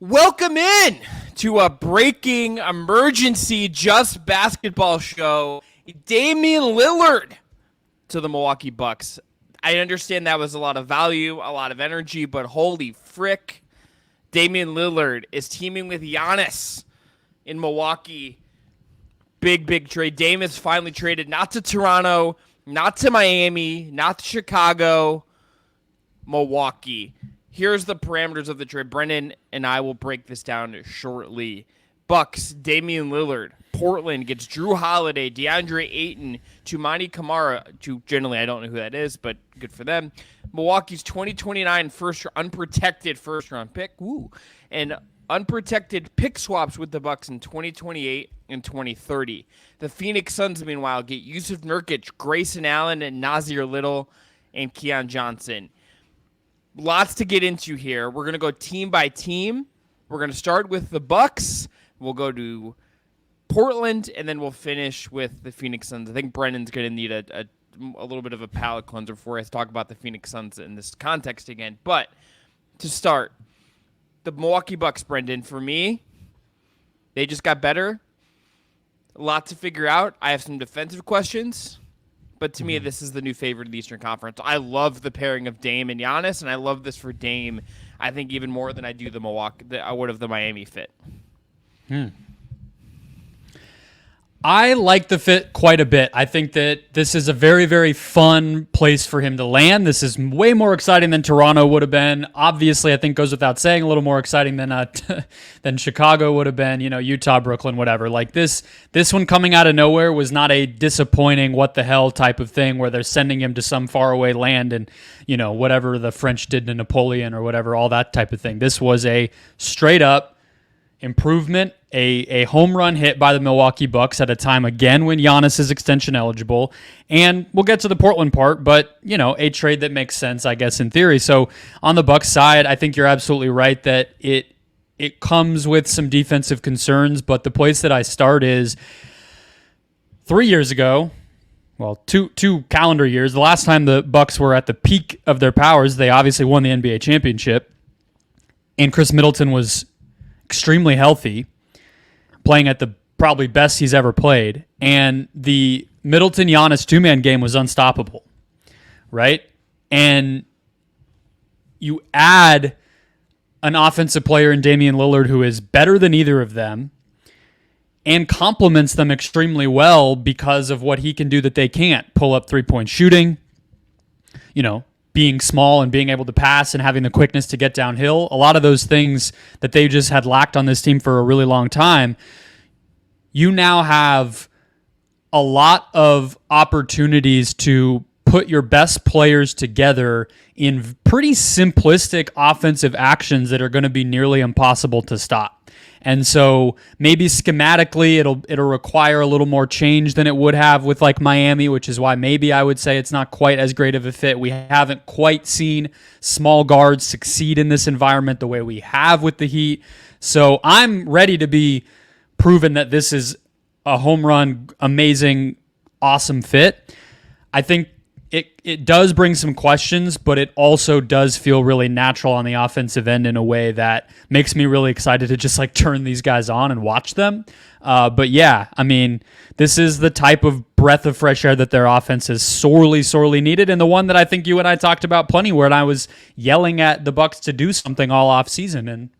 Welcome in to a breaking emergency just basketball show. Damian Lillard to the Milwaukee Bucks. I understand that was a lot of value, a lot of energy, but holy frick. Damian Lillard is teaming with Giannis in Milwaukee. Big trade. Dame is finally traded not to Toronto, not to Miami, not to Chicago, Milwaukee. Here's the parameters of the trade. Brendan and I will break this down shortly. Bucks, Damian Lillard. Portland gets Jrue Holiday, DeAndre Ayton, Tumani Kamara. Generally, I don't know who that is, but good for them. Milwaukee's 2029 unprotected first-round pick. Woo. And unprotected pick swaps with the Bucks in 2028 and 2030. The Phoenix Suns, meanwhile, get Yusuf Nurkic, Grayson Allen, and Nasir Little, and Keon Johnson. Lots to get into here. We're going to go team by team. We're going to start with the Bucks. We'll go to Portland, and then we'll finish with the Phoenix Suns. I think Brendan's going to need a little bit of a palate cleanser before I talk about the Phoenix Suns in this context again. But to start, the Milwaukee Bucks, Brendan, for me, they just got better. A lot to figure out. I have some defensive questions. But to me, this is the new favorite of the Eastern Conference. I love the pairing of Dame and Giannis, and I love this for Dame, I think, even more than I do I would have the Miami fit. I like the fit quite a bit. I think that this is a very, very fun place for him to land. This is way more exciting than Toronto would have been. Obviously, I think goes without saying, a little more exciting than than Chicago would have been, Utah, Brooklyn, whatever. Like this one coming out of nowhere was not a disappointing what the hell type of thing where they're sending him to some faraway land and, whatever the French did to Napoleon or whatever, all that type of thing. This was a straight up improvement, a home run hit by the Milwaukee Bucks at a time, again, when Giannis is extension eligible. And we'll get to the Portland part, but, a trade that makes sense, I guess, in theory. So on the Bucks side, I think you're absolutely right that it comes with some defensive concerns, but the place that I start is 3 years ago, well, two calendar years, the last time the Bucks were at the peak of their powers, they obviously won the NBA championship, and Chris Middleton was extremely healthy, playing at the probably best he's ever played, and the Middleton-Giannis two-man game was unstoppable, right? And you add an offensive player in Damian Lillard who is better than either of them and complements them extremely well because of what he can do that they can't. Pull up three-point shooting, being small and being able to pass and having the quickness to get downhill. A lot of those things that they just had lacked on this team for a really long time. You now have a lot of opportunities to put your best players together in pretty simplistic offensive actions that are going to be nearly impossible to stop. And so maybe schematically it'll require a little more change than it would have with like Miami, which is why maybe I would say it's not quite as great of a fit. We haven't quite seen small guards succeed in this environment the way we have with the Heat. So I'm ready to be proven that this is a home run, amazing, awesome fit. I think it does bring some questions, but it also does feel really natural on the offensive end in a way that makes me really excited to just like turn these guys on and watch them. But yeah, I mean, this is the type of breath of fresh air that their offense is sorely needed, and the one that I think you and I talked about plenty when I was yelling at the Bucks to do something all off season, and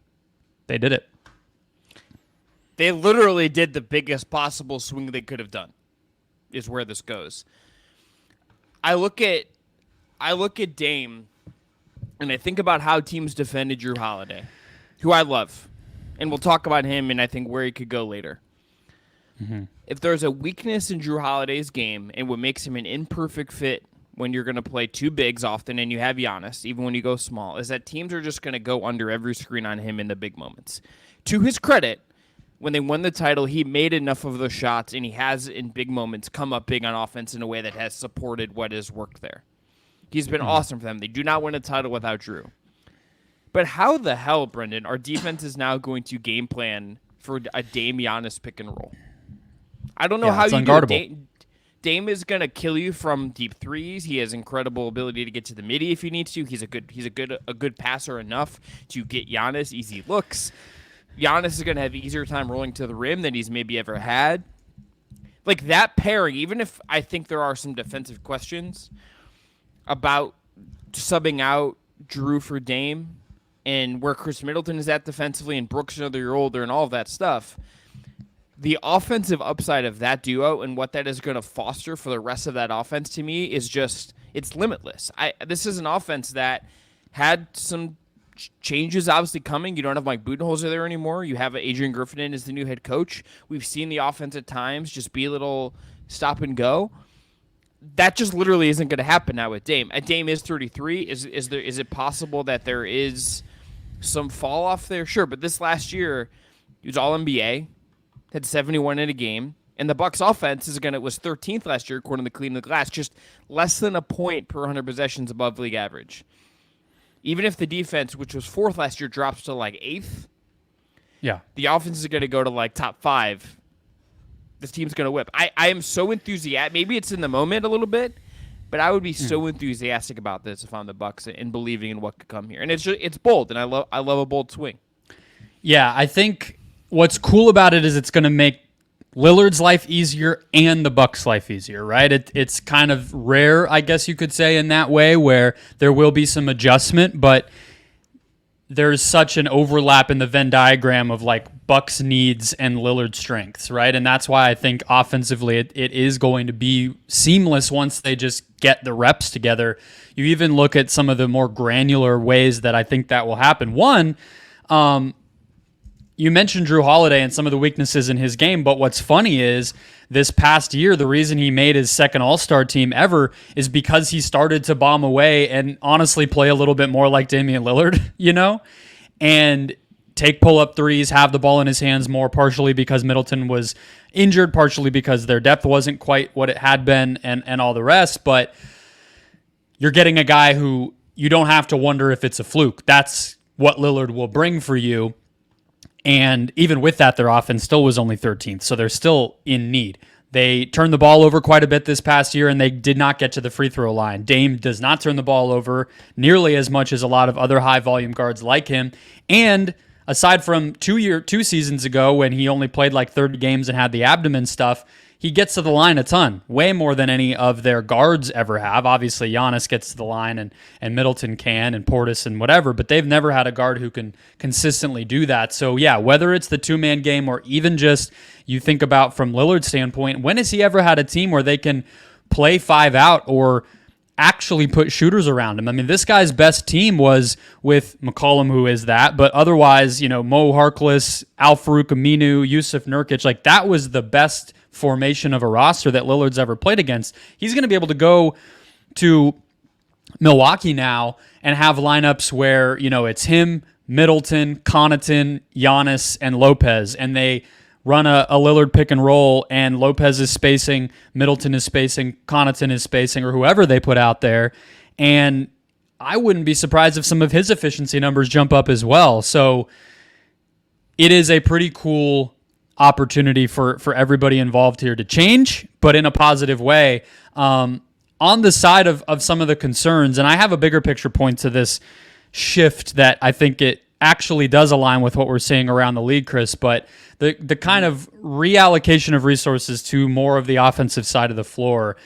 they did it. They literally did the biggest possible swing they could have done, is where this goes. I look at Dame, and I think about how teams defended Jrue Holiday, who I love, and we'll talk about him and I think where he could go later. Mm-hmm. If there's a weakness in Jrue Holiday's game and what makes him an imperfect fit when you're going to play two bigs often and you have Giannis, even when you go small, is that teams are just going to go under every screen on him in the big moments. To his credit, when they won the title, he made enough of those shots, and he has, in big moments, come up big on offense in a way that has supported what has worked there. He's been awesome for them. They do not win a title without Jrue. But how the hell, Brendan, are defenses now going to game plan for a Dame Giannis pick and roll? I don't know how it's you unguardable. Dame is gonna kill you from deep threes. He has incredible ability to get to the midi if he needs to. He's a good passer enough to get Giannis easy looks. Giannis is gonna have easier time rolling to the rim than he's maybe ever had. Like that pairing, even if I think there are some defensive questions about subbing out Jrue for Dame and where Chris Middleton is at defensively and Brooks another year older and all of that stuff, the offensive upside of that duo and what that is going to foster for the rest of that offense to me is just, it's limitless. This is an offense that had some changes obviously coming. You don't have Mike Budenholzer there anymore. You have Adrian Griffin in as the new head coach. We've seen the offense at times just be a little stop and go. That just literally isn't going to happen now with Dame. Dame is 33. Is it possible that there is some fall off there? Sure, but this last year he was all NBA. Had 71 in a game, and the Bucks offense was 13th last year according to Clean the Glass, just less than a point per 100 possessions above league average. Even if the defense, which was 4th last year, drops to like 8th, the offense is going to go to like top 5. This team's going to whip. I am so enthusiastic. Maybe it's in the moment a little bit, but I would be so enthusiastic about this if I'm the Bucks and believing in what could come here. And it's bold, and I love a bold swing. Yeah, I think what's cool about it is it's going to make Lillard's life easier and the Bucks' life easier, right? It's kind of rare, I guess you could say, in that way, where there will be some adjustment, but there's such an overlap in the Venn diagram of like Bucks needs and Lillard's strengths, right? And that's why I think offensively it is going to be seamless once they just get the reps together. You even look at some of the more granular ways that I think that will happen. One, you mentioned Jrue Holiday and some of the weaknesses in his game, but what's funny is this past year, the reason he made his second All-Star team ever is because he started to bomb away and honestly play a little bit more like Damian Lillard, and take pull-up threes, have the ball in his hands more, partially because Middleton was injured, partially because their depth wasn't quite what it had been, and all the rest. But you're getting a guy who you don't have to wonder if it's a fluke. That's what Lillard will bring for you. And even with that, their offense still was only 13th, so they're still in need. They turned the ball over quite a bit this past year, and they did not get to the free throw line. Dame does not turn the ball over nearly as much as a lot of other high-volume guards like him. And aside from 2 seasons ago when he only played like 30 games and had the abdomen stuff, he gets to the line a ton, way more than any of their guards ever have. Obviously, Giannis gets to the line, and Middleton can, and Portis and whatever, but they've never had a guard who can consistently do that. So, yeah, whether it's the two-man game or even just you think about from Lillard's standpoint, when has he ever had a team where they can play 5 out or actually put shooters around him? I mean, this guy's best team was with McCollum, who is that, but otherwise, Mo Harkless, Al-Farouq Aminu, Yusuf Nurkic, like that was the best formation of a roster that Lillard's ever played against. He's going to be able to go to Milwaukee now and have lineups where, it's him, Middleton, Connaughton, Giannis, and Lopez, and they run a Lillard pick and roll, and Lopez is spacing, Middleton is spacing, Connaughton is spacing, or whoever they put out there, and I wouldn't be surprised if some of his efficiency numbers jump up as well. So it is a pretty cool opportunity for everybody involved here to change, but in a positive way. On the side of some of the concerns, and I have a bigger picture point to this shift that I think it actually does align with what we're seeing around the league, Chris, but the kind of reallocation of resources to more of the offensive side of the floor.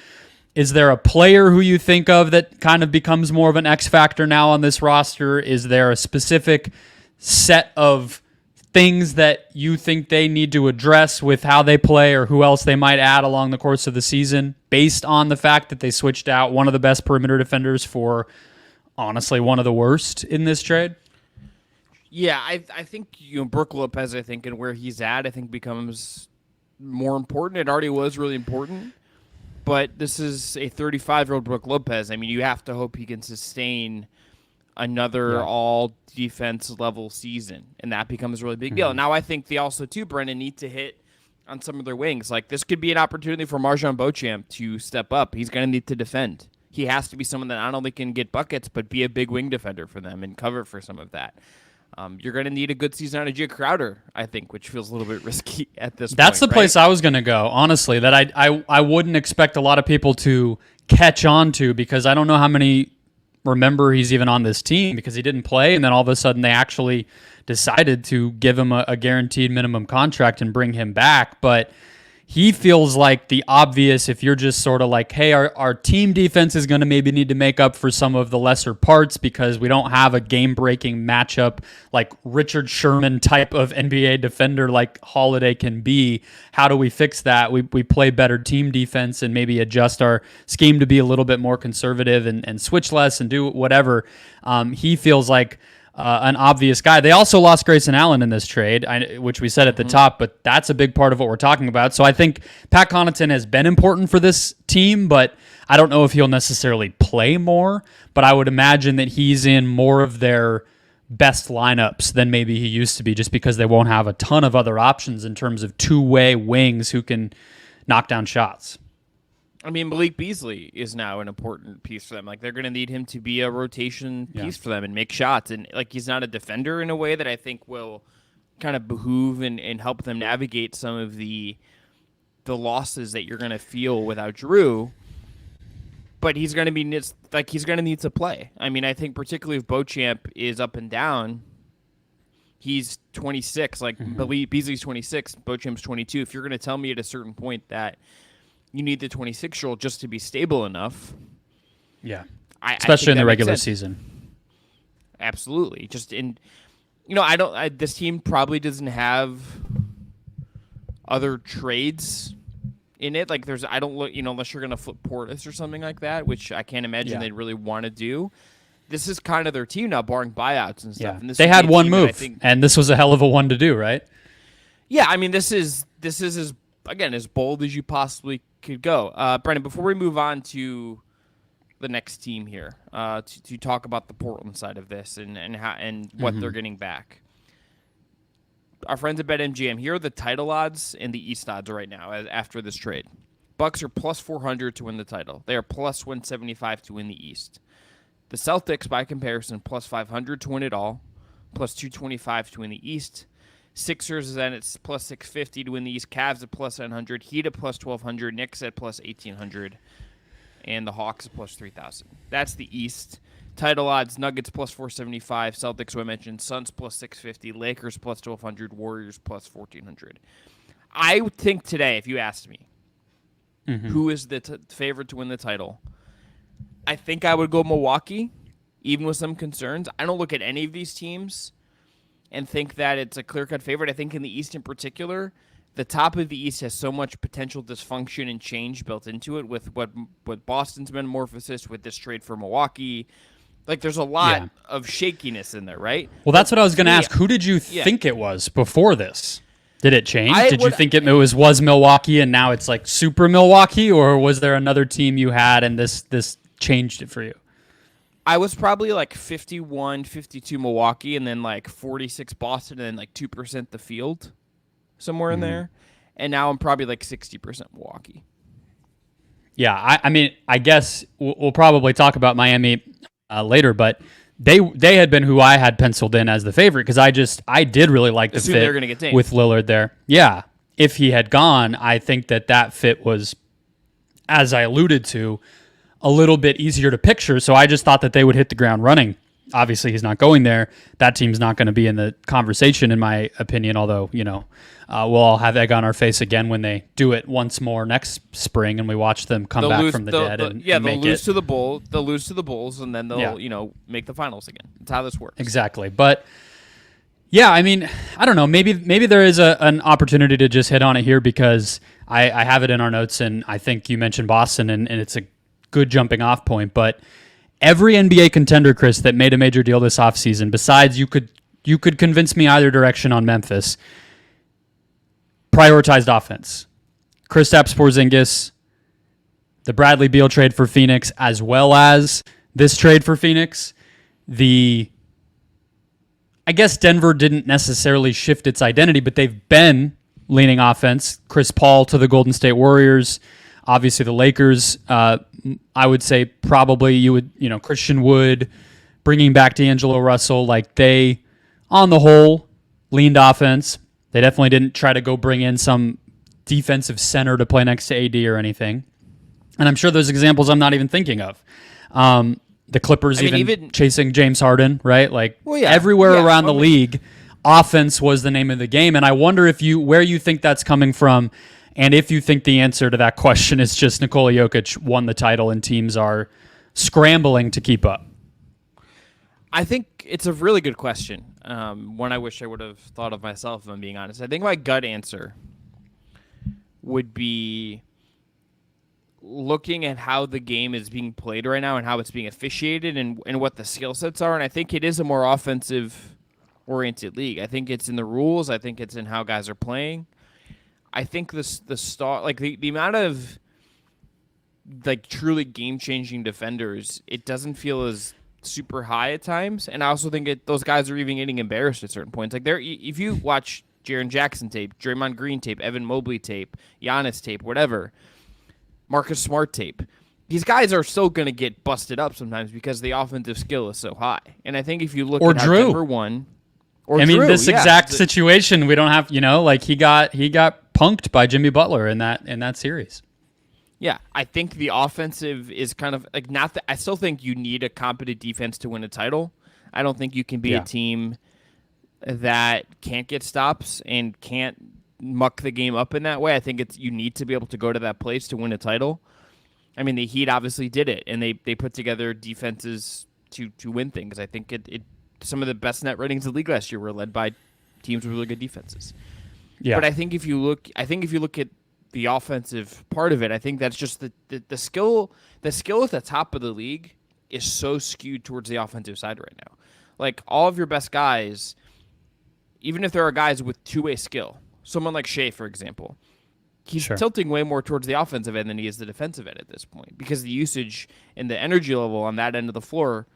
Is there a player who you think of that kind of becomes more of an X factor now on this roster? Is there a specific set of things that you think they need to address with how they play, or who else they might add along the course of the season based on the fact that they switched out one of the best perimeter defenders for honestly one of the worst in this trade? Yeah, I think Brook Lopez, and where he's at, I think becomes more important. It already was really important, but this is a 35-year-old Brook Lopez. I mean, you have to hope he can sustain another all-defense level season, and that becomes a really big deal. Now, I think they also, too, Brendan, need to hit on some of their wings. Like, this could be an opportunity for Marjon Beauchamp to step up. He's going to need to defend. He has to be someone that not only can get buckets, but be a big wing defender for them and cover for some of that. You're going to need a good season out of Jay Crowder, I think, which feels a little bit risky at this point. That's the right? place I was going to go, honestly, that I wouldn't expect a lot of people to catch on to, because I don't know how many remember he's even on this team because he didn't play, and then all of a sudden they actually decided to give him a guaranteed minimum contract and bring him back. But he feels like the obvious, if you're just sort of like, hey, our team defense is going to maybe need to make up for some of the lesser parts because we don't have a game-breaking matchup like Richard Sherman type of NBA defender like Holiday can be. How do we fix that? We play better team defense and maybe adjust our scheme to be a little bit more conservative and switch less and do whatever. He feels like an obvious guy. They also lost Grayson Allen in this trade, which we said at the top, but that's a big part of what we're talking about. So I think Pat Connaughton has been important for this team, but I don't know if he'll necessarily play more, but I would imagine that he's in more of their best lineups than maybe he used to be, just because they won't have a ton of other options in terms of two-way wings who can knock down shots. I mean, Malik Beasley is now an important piece for them. Like, they're going to need him to be a rotation piece for them and make shots. And, like, he's not a defender in a way that I think will kind of behoove and help them navigate some of the losses that you're going to feel without Jrue. But he's going to be, he's going to need to play. I mean, I think particularly if Beauchamp is up and down, he's 26. Like, Beasley's 26, Beauchamp's 22. If you're going to tell me at a certain point that you need the 26-year-old just to be stable enough. Yeah, especially in the regular season. Absolutely. Just in, this team probably doesn't have other trades in it. Like, unless you're going to flip Portis or something like that, which I can't imagine they'd really want to do. This is kind of their team now, barring buyouts and stuff. Yeah. And this they had one move, and this was a hell of a one to do, right? Yeah, I mean, this is as bold as you possibly could go. Brendon, before we move on to the next team here, to talk about the Portland side of this and what they're getting back. Our friends at BetMGM, here are the title odds and the East odds right now after this trade. Bucks are plus 400 to win the title. They are plus 175 to win the East. The Celtics, by comparison, plus 500 to win it all, plus 225 to win the East. Sixers is then it's plus 650 to win the East. Cavs at plus 900. Heat at plus 1200. Knicks at plus 1800. And the Hawks at plus 3000. That's the East. Title odds: Nuggets plus 475. Celtics, who I mentioned. Suns plus 650. Lakers plus 1200. Warriors plus 1400. I would think today, if you asked me, who is the favorite to win the title, I think I would go Milwaukee, even with some concerns. I don't look at any of these teams and think that it's a clear-cut favorite. I think in the East in particular, the top of the East has so much potential dysfunction and change built into it with what Boston's metamorphosis, with this trade for Milwaukee. Like, there's a lot of shakiness in there, right? Well, that's what I was going to ask. Who did you think it was before this? Did it change? Did you think it was Milwaukee and now it's like super Milwaukee, or was there another team you had and this changed it for you? I was probably like 51, 52 Milwaukee, and then like 46 Boston, and then like 2% the field, somewhere in there. And now I'm probably like 60% Milwaukee. Yeah, I mean, I guess we'll probably talk about Miami later, but they had been who I had penciled in as the favorite, because I did really like the fit gonna get with Lillard there. Yeah, if he had gone, I think that fit was, as I alluded to, a little bit easier to picture. So I just thought that they would hit the ground running. Obviously, he's not going there. That team's not going to be in the conversation, in my opinion, although, we'll all have egg on our face again when they do it once more next spring and we watch them come back from the dead. They'll lose to the Bulls. They'll lose to the Bulls, and then they'll make the finals again. That's how this works. Exactly. But, yeah, I mean, I don't know. Maybe there is an opportunity to just hit on it here, because I have it in our notes, and I think you mentioned Boston, and it's a good jumping off point. But every NBA contender, Chris, that made a major deal this offseason, besides you could convince me either direction on Memphis, prioritized offense. Kristaps Porzingis, the Bradley Beal trade for Phoenix, as well as this trade for Phoenix. I guess Denver didn't necessarily shift its identity, but they've been leaning offense. Chris Paul to the Golden State Warriors. Obviously, the Lakers, I would say probably Christian Wood, bringing back D'Angelo Russell, like they on the whole, leaned offense. They definitely didn't try to go bring in some defensive center to play next to AD or anything. And I'm sure there's examples I'm not even thinking of. The Clippers even chasing James Harden, right? Like everywhere around the league, offense was the name of the game. And I wonder where you think that's coming from, and if you think the answer to that question is just Nikola Jokic won the title and teams are scrambling to keep up. I think it's a really good question. One I wish I would have thought of myself, if I'm being honest. I think my gut answer would be looking at how the game is being played right now and how it's being officiated and what the skill sets are. And I think it is a more offensive-oriented league. I think it's in the rules. I think it's in how guys are playing. I think the amount of like truly game-changing defenders, it doesn't feel as super high at times. And I also think those guys are even getting embarrassed at certain points. Like if you watch Jaren Jackson tape, Draymond Green tape, Evan Mobley tape, Giannis tape, whatever, Marcus Smart tape, these guys are still going to get busted up sometimes because the offensive skill is so high. And I think if you look at how Denver won, this exact situation, we don't have, like he got punked by Jimmy Butler in that series. Yeah, I think the offensive is kind of like not that. I still think you need a competent defense to win a title. I don't think you can be a team that can't get stops and can't muck the game up in that way. I think you need to be able to go to that place to win a title. I mean, the Heat obviously did it, and they put together defenses to win things. I think some of the best net ratings in the league last year were led by teams with really good defenses. Yeah. But I think if you look at the offensive part of it, I think that's just the skill. The skill at the top of the league is so skewed towards the offensive side right now. Like all of your best guys, even if there are guys with two-way skill, someone like Shea, for example, he's tilting way more towards the offensive end than he is the defensive end at this point because the usage and the energy level on that end of the floor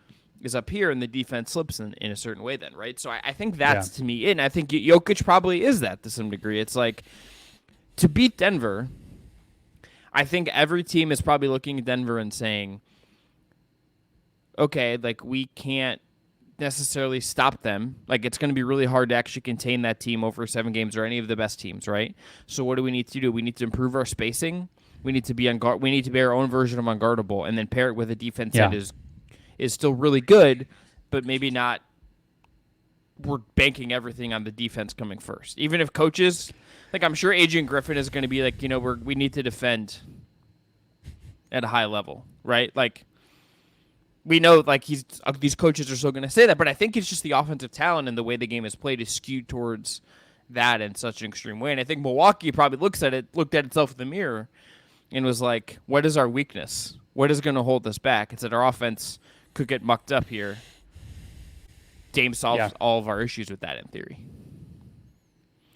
is up here and the defense slips in a certain way then, right? So I think that's to me it. And I think Jokic probably is that to some degree. It's like to beat Denver, I think every team is probably looking at Denver and saying, okay, like we can't necessarily stop them. Like it's going to be really hard to actually contain that team over 7 games or any of the best teams, right? So what do we need to do? We need to improve our spacing. We need to be we need to be our own version of unguardable, and then pair it with a defense that is still really good, but maybe not. We're banking everything on the defense coming first. Even if coaches, like I'm sure Adrian Griffin is going to be like, we need to defend at a high level, right? Like. We know, like these coaches are still going to say that, but I think it's just the offensive talent and the way the game is played is skewed towards that in such an extreme way. And I think Milwaukee probably looked at itself in the mirror, and was like, "What is our weakness? What is going to hold us back?" It's that our offense could get mucked up here. Dame solves all of our issues with that in theory.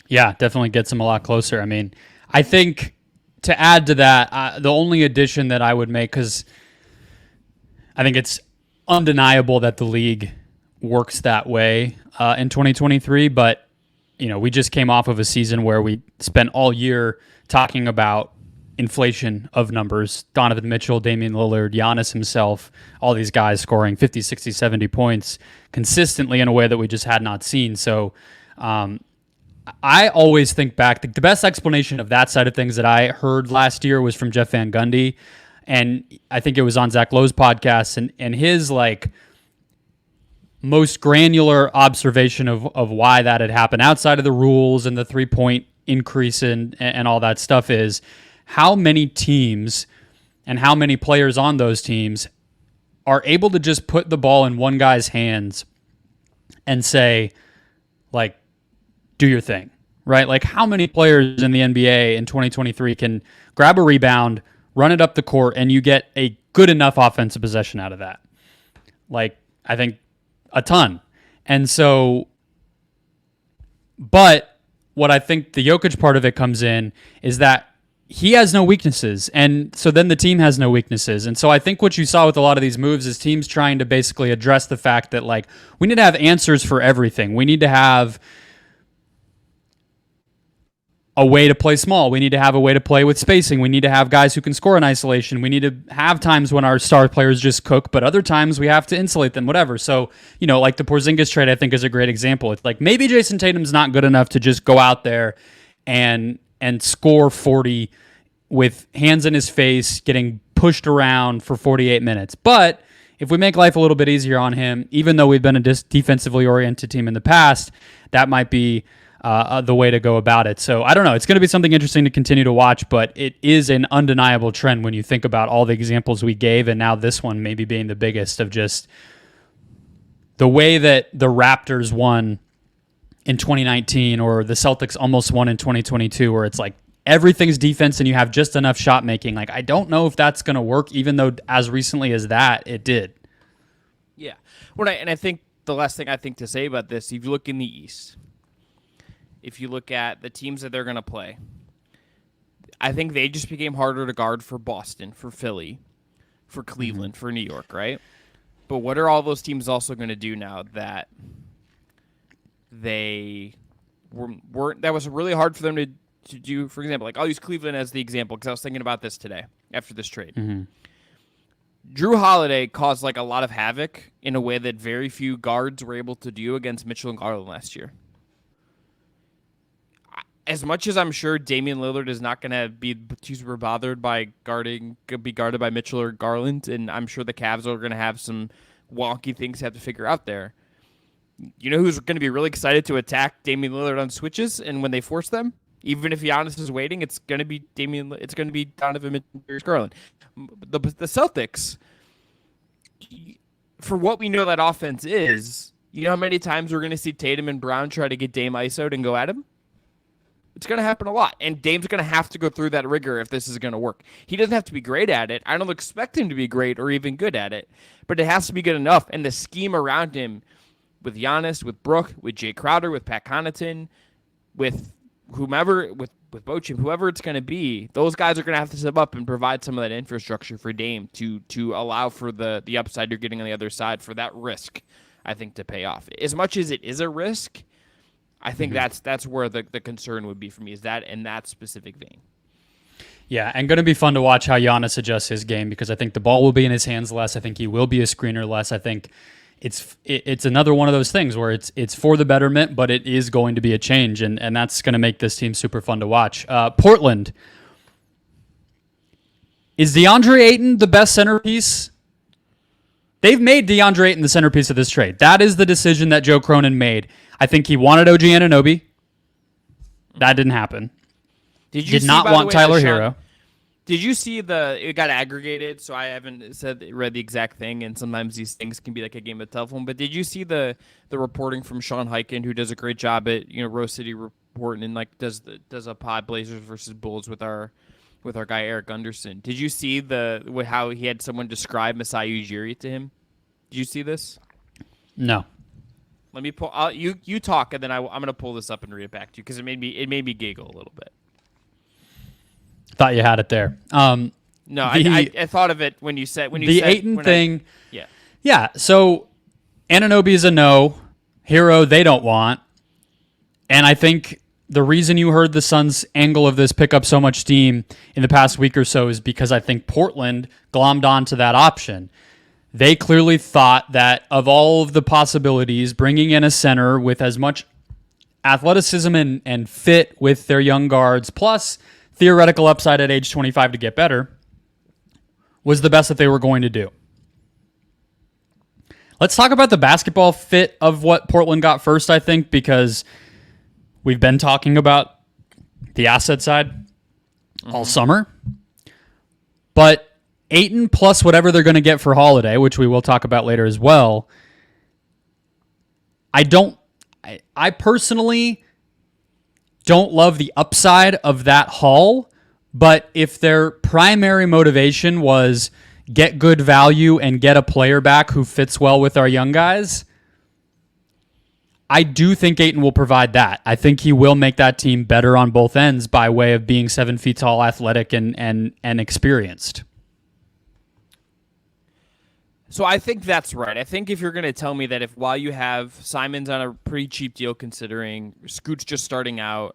Yeah, definitely gets them a lot closer. I mean, I think to add to that, the only addition that I would make, because I think it's undeniable that the league works that way in 2023, but we just came off of a season where we spent all year talking about inflation of numbers. Donovan Mitchell, Damian Lillard, Giannis himself, all these guys scoring 50, 60, 70 points consistently in a way that we just had not seen. So I always think back, the best explanation of that side of things that I heard last year was from Jeff Van Gundy. And I think it was on Zach Lowe's podcast, and his like most granular observation of why that had happened outside of the rules and the 3-point increase and all that stuff is how many teams and how many players on those teams are able to just put the ball in one guy's hands and say, like, do your thing, right? Like how many players in the NBA in 2023 can grab a rebound, run it up the court, and you get a good enough offensive possession out of that? Like, I think a ton. And so, but what I think the Jokic part of it comes in is that he has no weaknesses. And so then the team has no weaknesses. And so I think what you saw with a lot of these moves is teams trying to basically address the fact that, like, we need to have answers for everything. We need to have a way to play small. We need to have a way to play with spacing. We need to have guys who can score in isolation. We need to have times when our star players just cook, but other times we have to insulate them, whatever. So, like the Porzingis trade, I think is a great example. It's like maybe Jason Tatum's not good enough to just go out there and score 40 with hands in his face, getting pushed around for 48 minutes. But if we make life a little bit easier on him, even though we've been a defensively oriented team in the past, that might be the way to go about it. So I don't know. It's going to be something interesting to continue to watch, but it is an undeniable trend when you think about all the examples we gave, and now this one maybe being the biggest of just the way that the Raptors won in 2019 or the Celtics almost won in 2022, where it's like everything's defense and you have just enough shot making. Like, I don't know if that's going to work, even though as recently as that, it did. Yeah. And I think the last thing I think to say about this, if you look in the East, if you look at the teams that they're going to play, I think they just became harder to guard for Boston, for Philly, for Cleveland, for New York, right? But what are all those teams also going to do now that they weren't that was really hard for them to do? For example, like I'll use Cleveland as the example because I was thinking about this today after this trade. Jrue Holiday caused like a lot of havoc in a way that very few guards were able to do against Mitchell and Garland last year. As much as I'm sure Damian Lillard is not going to be too super bothered by be guarded by Mitchell or Garland, and I'm sure the Cavs are going to have some wonky things they have to figure out there. You know who's going to be really excited to attack Damian Lillard on switches, and when they force them, even if Giannis is waiting, it's going to be It's going to be Donovan Mitchell or Garland. The Celtics, for what we know that offense is, you know how many times we're going to see Tatum and Brown try to get Dame ISO'd and go at him? It's going to happen a lot, and Dame's going to have to go through that rigor if this is going to work. He doesn't have to be great at it. I don't expect him to be great or even good at it, but it has to be good enough, and the scheme around him with Giannis, with Brook, with Jay Crowder, with Pat Connaughton, with whomever, with Bochum, whoever it's going to be, those guys are going to have to step up and provide some of that infrastructure for Dame to allow for the upside you're getting on the other side, for that risk, I think, to pay off. As much as it is a risk, I think that's where the concern would be for me, is that in that specific vein. Yeah, and going to be fun to watch how Giannis adjusts his game, because I think the ball will be in his hands less. I think he will be a screener less. I think it's another one of those things where it's for the betterment, but it is going to be a change, and that's going to make this team super fun to watch. Portland. Is DeAndre Ayton the best centerpiece? They've made DeAndre Ayton the centerpiece of this trade. That is the decision that Joe Cronin made. I think he wanted OG Anunoby. That didn't happen. Did not want Tyler Hero. Did you see it got aggregated, so I haven't read the exact thing, and sometimes these things can be like a game of telephone, but did you see the reporting from Sean Hyken, who does a great job at Rose City reporting, and like does a pod Blazers versus Bulls with our guy Eric Gunderson? Did you see how he had someone describe Masai Ujiri to him? Did you see this? No. Let me pull. You talk, and then I'm going to pull this up and read it back to you, because it made me giggle a little bit. Thought you had it there. No, I thought of it when you said the Ayton thing. Yeah. So Anunoby is a no. Hero they don't want, and I think the reason you heard the Suns' angle of this pick up so much steam in the past week or so is because I think Portland glommed onto that option. They clearly thought that of all of the possibilities, bringing in a center with as much athleticism and fit with their young guards, plus theoretical upside at age 25 to get better, was the best that they were going to do. Let's talk about the basketball fit of what Portland got first, I think, because we've been talking about the asset side all summer. But Ayton plus whatever they're going to get for Holiday, which we will talk about later as well, I personally don't love the upside of that haul, but if their primary motivation was get good value and get a player back who fits well with our young guys, I do think Ayton will provide that. I think he will make that team better on both ends by way of being 7 feet tall, athletic, and experienced. So I think that's right. I think if you're going to tell me that while you have Simon's on a pretty cheap deal considering, Scoot's just starting out,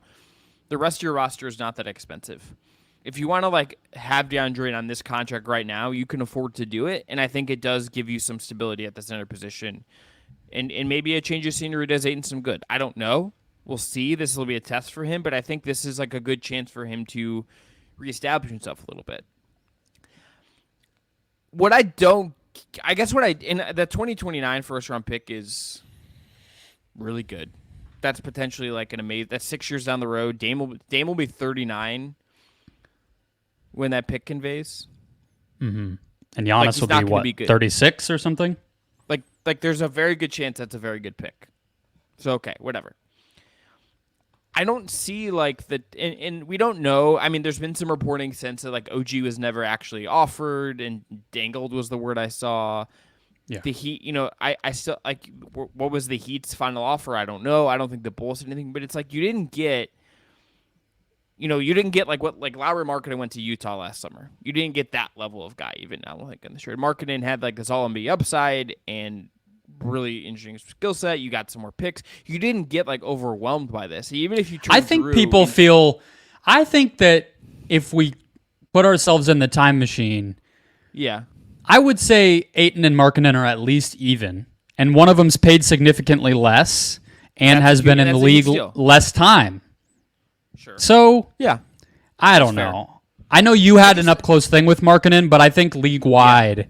the rest of your roster is not that expensive. If you want to like have DeAndre on this contract right now, you can afford to do it, and I think it does give you some stability at the center position, and maybe a change of scenery does Ayton some good. I don't know. We'll see. This will be a test for him, but I think this is like a good chance for him to reestablish himself a little bit. In the 2029 first round pick is really good. That's potentially like an amazing. That's 6 years down the road. Dame will be 39 when that pick conveys. Mm-hmm. And Giannis will be 36 or something? Like there's a very good chance that's a very good pick. So, okay, whatever. I don't see like and we don't know. I mean, there's been some reporting since that like OG was never actually offered and dangled was the word I saw. Yeah. The Heat, I still like what was the Heat's final offer? I don't know. I don't think the Bulls did anything, but it's like you didn't get like what like Lauri Markkanen went to Utah last summer. You didn't get that level of guy even now like in the trade. Markkanen had like this all-NBA upside and really interesting skill set. You got some more picks. You didn't get like overwhelmed by this. Even if you I think I think that if we put ourselves in the time machine, yeah, I would say Ayton and Markkanen are at least even, and one of them's paid significantly less and has been in the league less time. Sure. So, yeah, I don't know. I know you had an up-close thing with Markkanen, but I think league-wide,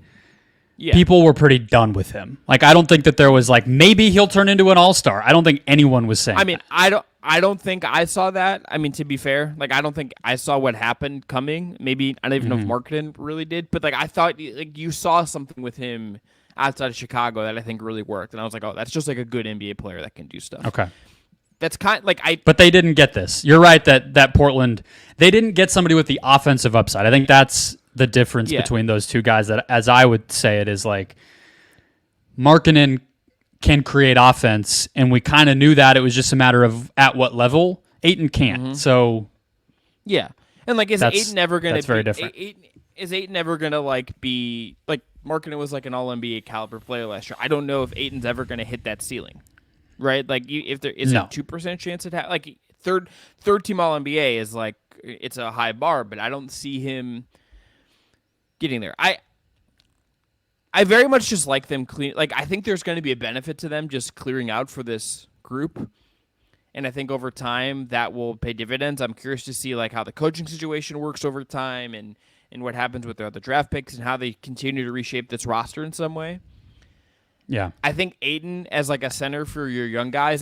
people were pretty done with him. Like, I don't think that there was like, maybe he'll turn into an all-star. I don't think anyone was saying that. I don't think I saw that. I mean, to be fair, like I don't think I saw what happened coming. Maybe I don't even know if Markkanen really did, but like I thought like you saw something with him outside of Chicago that I think really worked, and I was like, oh, that's just like a good NBA player that can do stuff. Okay. That's kind of like But they didn't get this. You're right that Portland, they didn't get somebody with the offensive upside. I think that's the difference between those two guys. That, as I would say it, is like Markkanen can create offense, and we kind of knew that. It was just a matter of at what level. Ayton can't. So yeah, and like is Ayton ever going to? That's very different. Is Ayton ever going to like be like Markkanen was like an All NBA caliber player last year? I don't know if Ayton's ever going to hit that ceiling. Right, like if there is a 2% chance at like third team All NBA is like it's a high bar, but I don't see him getting there. I very much just like them clean. Like I think there's going to be a benefit to them just clearing out for this group, and I think over time that will pay dividends. I'm curious to see like how the coaching situation works over time, and what happens with their other draft picks, and how they continue to reshape this roster in some way. Yeah, I think Ayton as like a center for your young guys,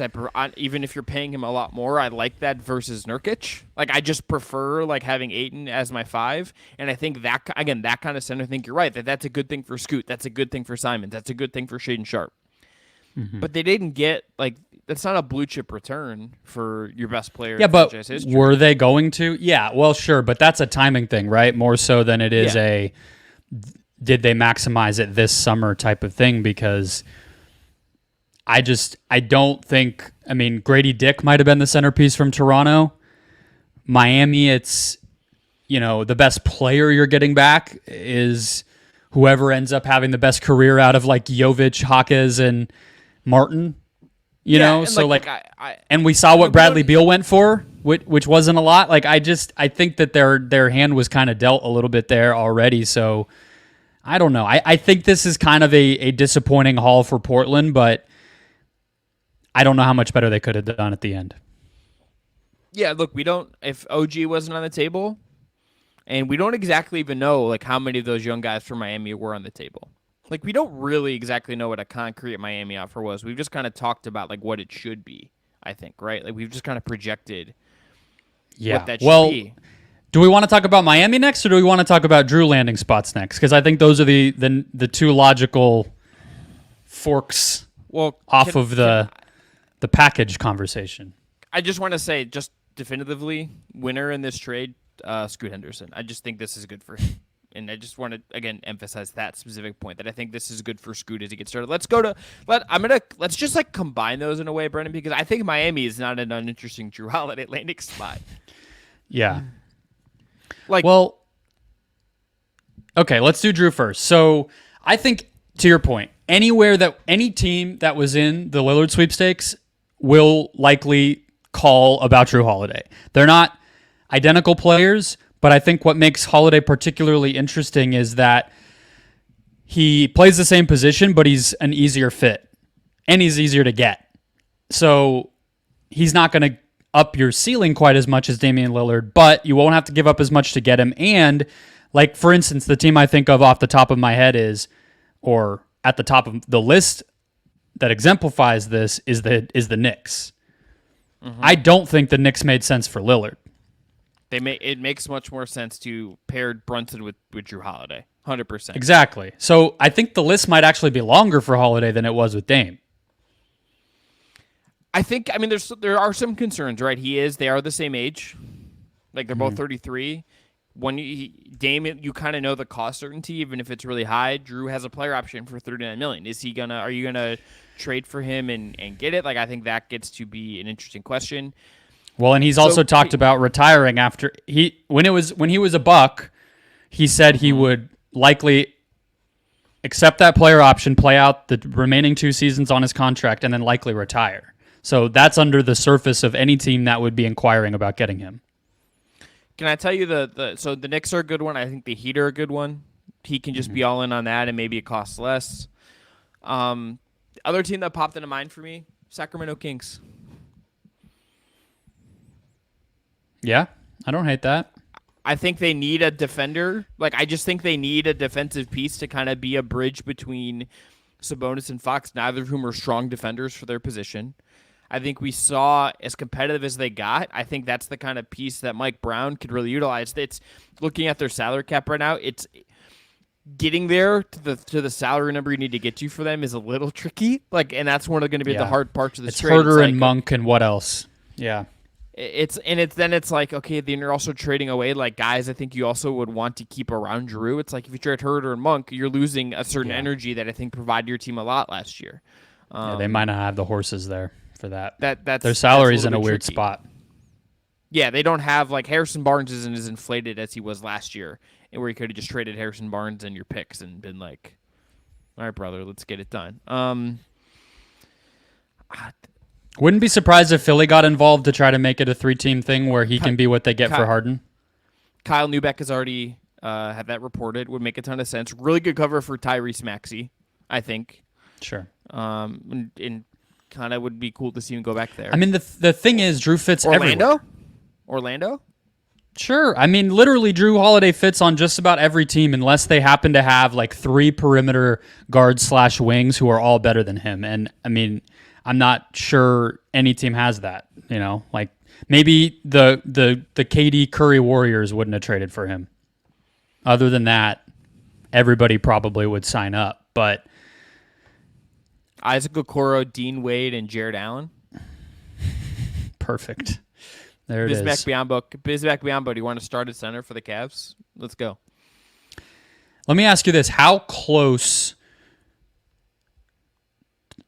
even if you're paying him a lot more, I like that versus Nurkic. Like I just prefer like having Ayton as my 5, and I think that kind of center. I think you're right that's a good thing for Scoot. That's a good thing for Simons. That's a good thing for Shaedon Sharpe. But they didn't get like that's not a blue chip return for your best player. Yeah, but were they going to? Yeah, well, sure, but that's a timing thing, right? More so than it is a. Did they maximize it this summer type of thing? Because I don't think, I mean, Grady Dick might have been the centerpiece from Toronto. Miami, it's, the best player you're getting back is whoever ends up having the best career out of like Jovic, Hawkes, and Martin, and we saw what Bradley Beal went for, which wasn't a lot. Like, I think that their hand was kind of dealt a little bit there already. So, I don't know. I think this is kind of a disappointing haul for Portland, but I don't know how much better they could have done at the end. Yeah, look, if OG wasn't on the table, and we don't exactly even know like how many of those young guys from Miami were on the table. Like we don't really exactly know what a concrete Miami offer was. We've just kind of talked about like what it should be, I think, right? Like we've just kind of projected what that should be. Do we want to talk about Miami next, or do we want to talk about Jrue landing spots next? Because I think those are the two logical forks off of the package conversation. I just want to say, just definitively, winner in this trade, Scoot Henderson. I just think this is good for him. And I just want to, again, emphasize that specific point, that I think this is good for Scoot as he gets started. Let's just like combine those in a way, Brendan, because I think Miami is not an uninteresting Jrue Holiday landing spot. Yeah. Okay, let's do Jrue first. So I think, to your point, any team that was in the Lillard sweepstakes will likely call about Jrue Holiday. They're not identical players, but I think what makes Holiday particularly interesting is that he plays the same position, but he's an easier fit, and he's easier to get. So he's not going to up your ceiling quite as much as Damian Lillard, but you won't have to give up as much to get him. And, like, for instance, the team I think of off the top of my head is, or at the top of the list that exemplifies this is the Knicks. Mm-hmm. I don't think the Knicks made sense for Lillard. It makes much more sense to pair Brunson with Jrue Holiday, 100%. Exactly. So I think the list might actually be longer for Holiday than it was with Dame. I mean, there are some concerns, right? They are the same age, like they're both 33. When Dame, you kind of know the cost certainty, even if it's really high. Jrue has a player option for $39 million. Are you gonna trade for him and get it? Like, I think that gets to be an interesting question. Well, and he's also talked about retiring after when he was a Buck, he said he would likely accept that player option, play out the remaining 2 seasons on his contract, and then likely retire. So that's under the surface of any team that would be inquiring about getting him. Can I tell you so the Knicks are a good one. I think the Heat are a good one. He can just be all in on that, and maybe it costs less. Other team that popped into mind for me, Sacramento Kings. Yeah, I don't hate that. I think they need a defender. Like, I just think they need a defensive piece to kind of be a bridge between Sabonis and Fox, neither of whom are strong defenders for their position. I think we saw, as competitive as they got, I think that's the kind of piece that Mike Brown could really utilize. It's looking at their salary cap right now. It's getting there to the salary number you need to get to for them is a little tricky. Like, and that's one of going to be the hard parts of this trade. It's Herter and Monk and what else? Yeah. It's like, okay, then you're also trading away like guys I think you also would want to keep around Jrue. It's like if you trade Herter and Monk, you're losing a certain energy that I think provided your team a lot last year. They might not have the horses there for that. That's their salary's in a weird tricky spot. Yeah, they don't have, like, Harrison Barnes isn't as inflated as he was last year, and where you could have just traded Harrison Barnes and your picks and been like, all right, brother, let's get it done. Wouldn't be surprised if Philly got involved to try to make it a 3-team thing where he can be what they get for Harden. Kyle Neubeck has already had that reported. Would make a ton of sense. Really good cover for Tyrese Maxey, I think. Sure. And kind of would be cool to see him go back there. I mean, the thing is, Jrue fits everywhere. Orlando? Sure. I mean, literally, Jrue Holiday fits on just about every team unless they happen to have like 3 perimeter guards/wings who are all better than him. And I mean, I'm not sure any team has that. You know, like maybe the KD Curry Warriors wouldn't have traded for him. Other than that, everybody probably would sign up. But Isaac Okoro, Dean Wade, and Jared Allen. Perfect. There it is. Bismack Biyombo, do you want to start at center for the Cavs? Let's go. Let me ask you this. How close...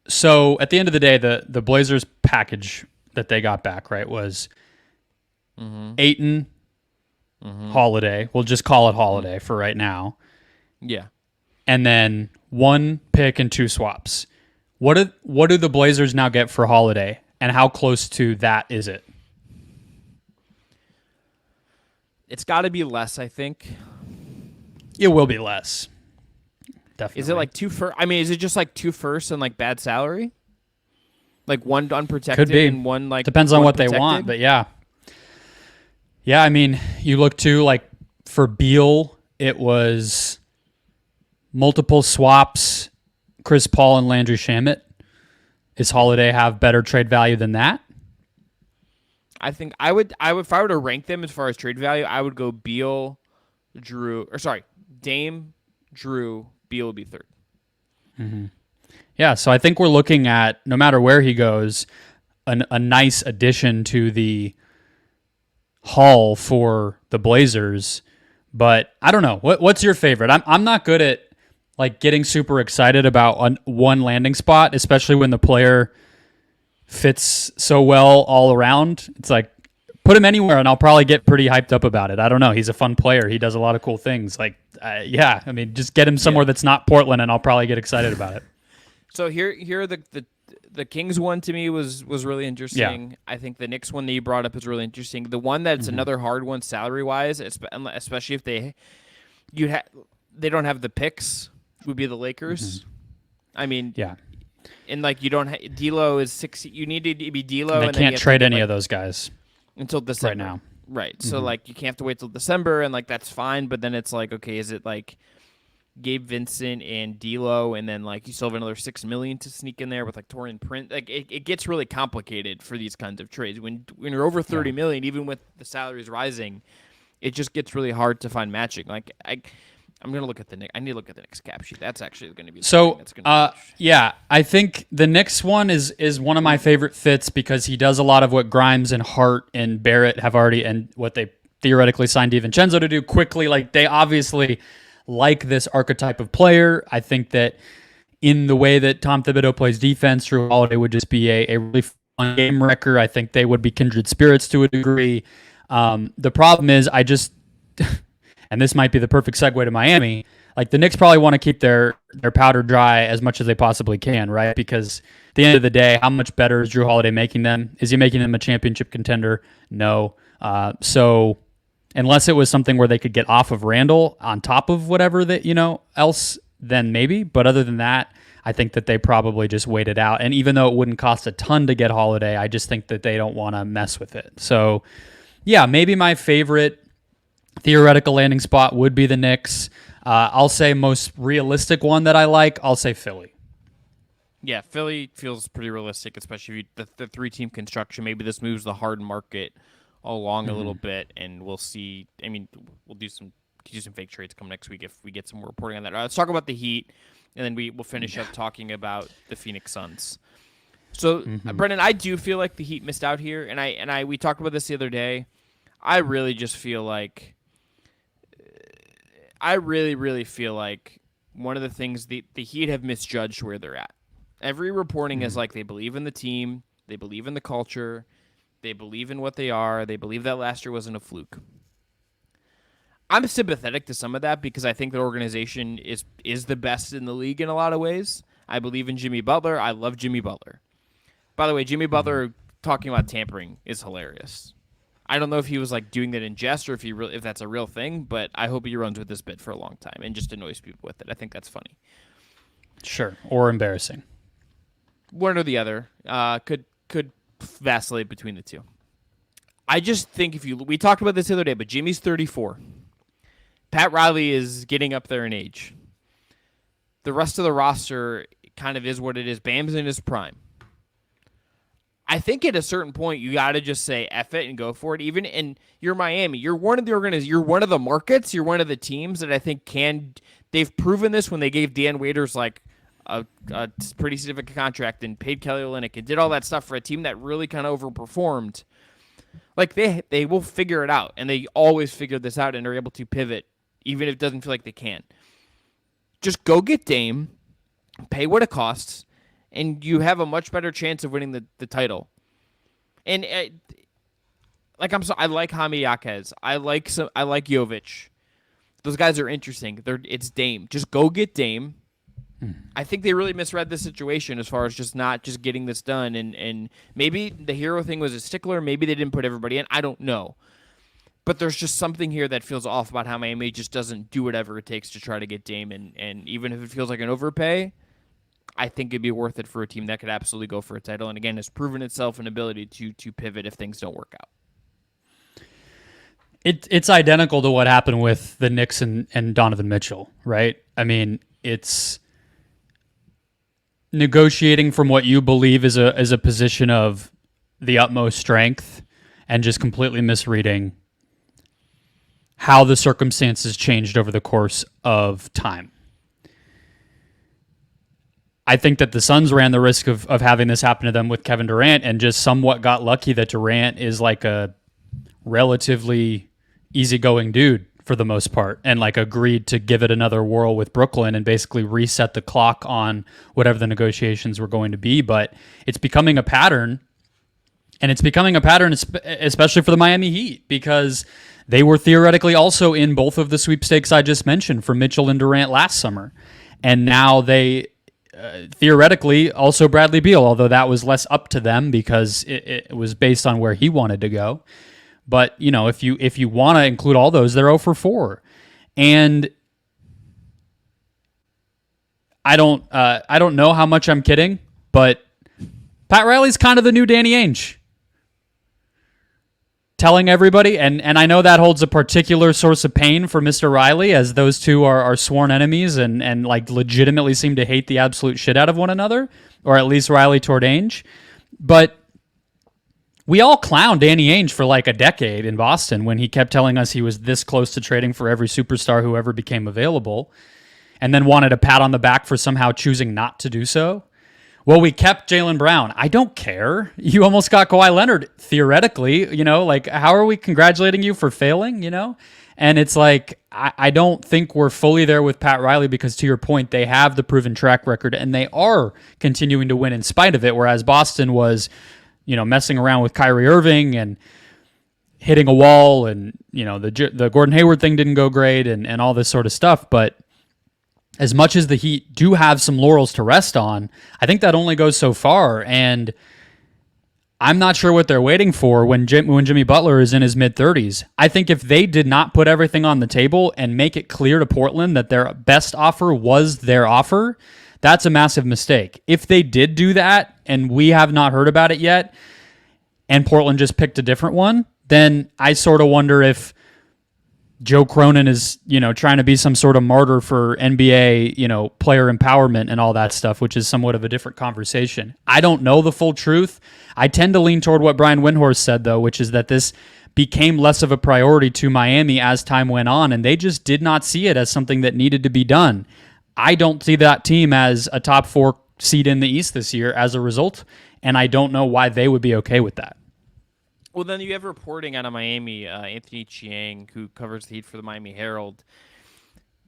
So, at the end of the day, the Blazers package that they got back, right, was Ayton, Holiday. We'll just call it Holiday for right now. Yeah. And then 1 pick and 2 swaps. What do the Blazers now get for Holiday, and how close to that is it? It's got to be less, I think. It will be less. Definitely. Is it like 2 first? I mean, is it just like 2 firsts and like bad salary? Like 1 unprotected Could be. And 1 like depends on what protected? They want, but yeah. Yeah, I mean, you look too, like for Beal, it was multiple swaps, Chris Paul and Landry Shamet. Is Holiday have better trade value than that? I think I would if I were to rank them as far as trade value, I would go Beal, Dame, Jrue, Beal would be 3rd. Mm-hmm. Yeah, so I think we're looking at, no matter where he goes, a nice addition to the haul for the Blazers. But I don't know. What's your favorite? I'm not good at like getting super excited about one landing spot, especially when the player fits so well all around. It's like, put him anywhere and I'll probably get pretty hyped up about it. I don't know. He's a fun player. He does a lot of cool things. Like, yeah, I mean, just get him somewhere that's not Portland and I'll probably get excited about it. So here are the Kings one to me was really interesting. Yeah. I think the Knicks one that you brought up is really interesting. The one that's another hard one salary wise, especially if they don't have the picks, would be the Lakers. I mean, yeah. And like you don't D'Lo is 6. You need to be D'Lo. They and can't trade any of those guys until December right now. Right. So like you can't have to wait till December, and like that's fine. But then it's like, okay, is it like Gabe Vincent and D'Lo, and then like you still have another $6 million to sneak in there with like Torian Prince? Like it gets really complicated for these kinds of trades when you're over $30 million, even with the salaries rising. It just gets really hard to find matching. Like I'm gonna look at the Knicks. I need to look at the Knicks cap sheet. That's actually going to be so. Yeah, I think the Knicks one is one of my favorite fits because he does a lot of what Grimes and Hart and Barrett have already, and what they theoretically signed DiVincenzo to do quickly. Like they obviously like this archetype of player. I think that in the way that Tom Thibodeau plays defense, Jrue Holiday would just be a really fun game wrecker. I think they would be kindred spirits to a degree. The problem is and this might be the perfect segue to Miami, like the Knicks probably want to keep their powder dry as much as they possibly can, right? Because at the end of the day, how much better is Jrue Holiday making them? Is he making them a championship contender? No. So unless it was something where they could get off of Randall on top of whatever that, else, then maybe. But other than that, I think that they probably just wait it out. And even though it wouldn't cost a ton to get Holiday, I just think that they don't want to mess with it. So yeah, maybe my favorite theoretical landing spot would be the Knicks. I'll say most realistic one that I like, I'll say Philly. Yeah, Philly feels pretty realistic, especially if the 3-team construction. Maybe this moves the hard market along a little bit, and we'll see. I mean, we'll do some fake trades come next week if we get some more reporting on that. Let's talk about the Heat, and then we'll finish up talking about the Phoenix Suns. So, Brendan, I do feel like the Heat missed out here, and we talked about this the other day. I really just feel like I really feel like one of the things the Heat have misjudged where they're at. Every reporting is like they believe in the team, they believe in the culture, they believe in what they are, they believe that last year wasn't a fluke. I'm sympathetic to some of that because I think the organization is the best in the league in a lot of ways. I believe in Jimmy Butler. I love Jimmy Butler. By the way, Jimmy Butler talking about tampering is hilarious. I don't know if he was like doing that in jest or if that's a real thing, but I hope he runs with this bit for a long time and just annoys people with it. I think that's funny. Sure, or embarrassing. One or the other could vacillate between the two. I just think we talked about this the other day, but Jimmy's 34. Pat Riley is getting up there in age. The rest of the roster kind of is what it is. Bam's in his prime. I think at a certain point you got to just say F it and go for it. Even in you're Miami, you're one of the markets, you're one of the teams that I think they've proven this when they gave Dan Waiters like a pretty significant contract and paid Kelly Olynyk and did all that stuff for a team that really kind of overperformed. Like they will figure it out, and they always figure this out and are able to pivot even if it doesn't feel like they can. Just go get Dame, pay what it costs, and you have a much better chance of winning the title. And I like Jaime Jaquez. I like Jovic. Those guys are interesting. It's Dame. Just go get Dame. I think they really misread the situation as far as just not just getting this done. And maybe the hero thing was a stickler. Maybe they didn't put everybody in. I don't know. But there's just something here that feels off about how Miami just doesn't do whatever it takes to try to get Dame. And even if it feels like an overpay, I think it'd be worth it for a team that could absolutely go for a title. And again, has proven itself an ability to pivot if things don't work out. It's identical to what happened with the Knicks and Donovan Mitchell, right? I mean, it's negotiating from what you believe is a position of the utmost strength and just completely misreading how the circumstances changed over the course of time. I think that the Suns ran the risk of having this happen to them with Kevin Durant and just somewhat got lucky that Durant is like a relatively easygoing dude for the most part and like agreed to give it another whirl with Brooklyn and basically reset the clock on whatever the negotiations were going to be. But it's becoming a pattern, and it's becoming a pattern especially for the Miami Heat because they were theoretically also in both of the sweepstakes I just mentioned for Mitchell and Durant last summer. And now they theoretically also Bradley Beal, although that was less up to them because it was based on where he wanted to go. But, if you want to include all those, they're 0 for 4. And I don't know how much I'm kidding, but Pat Riley's kind of the new Danny Ainge. Telling everybody, and I know that holds a particular source of pain for Mr. Riley, as those two are sworn enemies and like legitimately seem to hate the absolute shit out of one another, or at least Riley toward Ainge. But we all clowned Danny Ainge for like a decade in Boston when he kept telling us he was this close to trading for every superstar who ever became available, and then wanted a pat on the back for somehow choosing not to do so. Well, we kept Jaylen Brown. I don't care. You almost got Kawhi Leonard, theoretically. Like, how are we congratulating you for failing, And it's like, I don't think we're fully there with Pat Riley because, to your point, they have the proven track record and they are continuing to win in spite of it, whereas Boston was, messing around with Kyrie Irving and hitting a wall and, the Gordon Hayward thing didn't go great and all this sort of stuff. But as much as the Heat do have some laurels to rest on, I think that only goes so far. And I'm not sure what they're waiting for when Jimmy Butler is in his mid-30s. I think if they did not put everything on the table and make it clear to Portland that their best offer was their offer, that's a massive mistake. If they did do that and we have not heard about it yet and Portland just picked a different one, then I sort of wonder if Joe Cronin is, trying to be some sort of martyr for NBA, player empowerment and all that stuff, which is somewhat of a different conversation. I don't know the full truth. I tend to lean toward what Brian Windhorst said, though, which is that this became less of a priority to Miami as time went on, and they just did not see it as something that needed to be done. I don't see that team as a top 4 seed in the East this year as a result, and I don't know why they would be okay with that. Well, then you have reporting out of Miami. Anthony Chiang, who covers the Heat for the Miami Herald,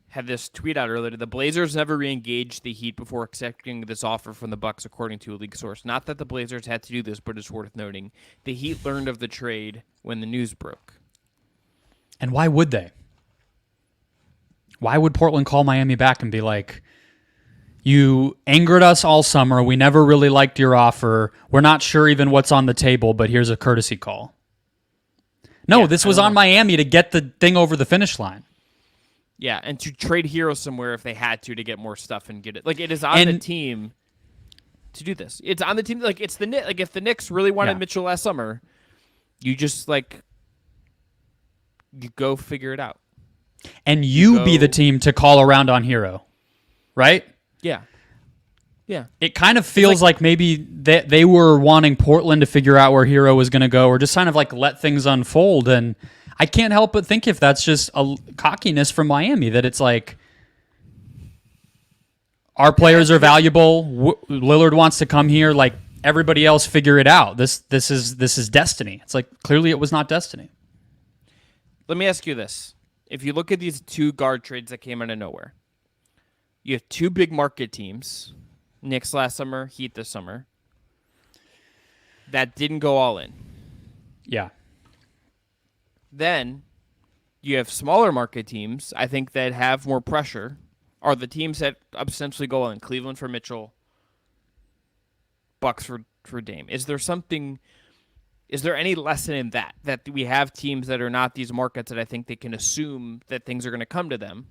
had this tweet out earlier. The Blazers never re-engaged the Heat before accepting this offer from the Bucks, according to a league source. Not that the Blazers had to do this, but it's worth noting. The Heat learned of the trade when the news broke. And why would they? Why would Portland call Miami back and be like, you angered us all summer. We never really liked your offer. We're not sure even what's on the table, but here's a courtesy call. No, this was on Miami to get the thing over the finish line. Yeah, and to trade Hero somewhere if they had to get more stuff and get it. Like, it is on the team to do this. It's on the team. Like, it's the Knicks. Like, if the Knicks really wanted Mitchell last summer, you just, you go figure it out. And you be the team to call around on Hero, right? Yeah. Yeah. It kind of feels like maybe they were wanting Portland to figure out where Hero was going to go or just kind of let things unfold. And I can't help but think if that's just a cockiness from Miami, that it's like our players are valuable. Lillard wants to come here. Like, everybody else figure it out. This is destiny. It's like, clearly it was not destiny. Let me ask you this. If you look at these 2 guard trades that came out of nowhere, you have 2 big market teams, Knicks last summer, Heat this summer, that didn't go all in. Yeah. Then you have smaller market teams, I think, that have more pressure, are the teams that essentially go all in. Cleveland for Mitchell, Bucks for Dame. Is there any lesson in that we have teams that are not these markets that I think they can assume that things are going to come to them